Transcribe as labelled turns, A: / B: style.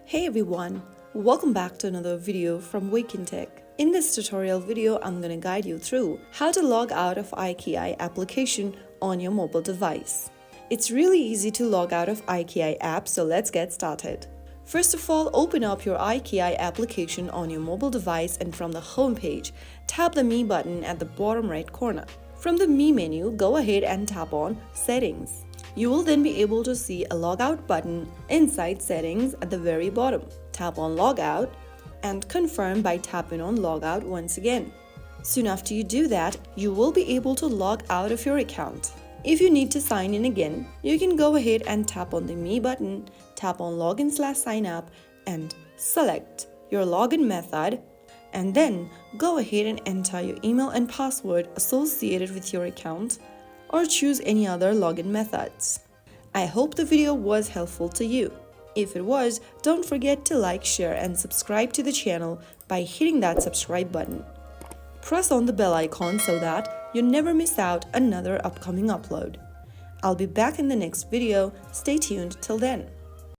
A: Hey everyone, welcome back to another video from Wake&Tech. In this tutorial video, I'm going to guide you through how to log out of iQIYI application on your mobile device. It's really easy to log out of iQIYI app, so let's get started. First of all, open up your iQIYI application on your mobile device and from the home page, tap the Me button at the bottom right corner. From the Me menu, go ahead and tap on Settings. You will then be able to see a logout button inside Settings at the very bottom. Tap on Logout and confirm by tapping on Logout once again. Soon after you do that, you will be able to log out of your account. If you need to sign in again, you can go ahead and tap on the Me button, tap on Login/Sign Up and select your login method, and then go ahead and enter your email and password associated with your account, or choose any other login methods. I hope the video was helpful to you. If it was, don't forget to like, share and subscribe to the channel by hitting that subscribe button. Press on the bell icon so that you never miss out another upcoming upload. I'll be back in the next video. Stay tuned till then.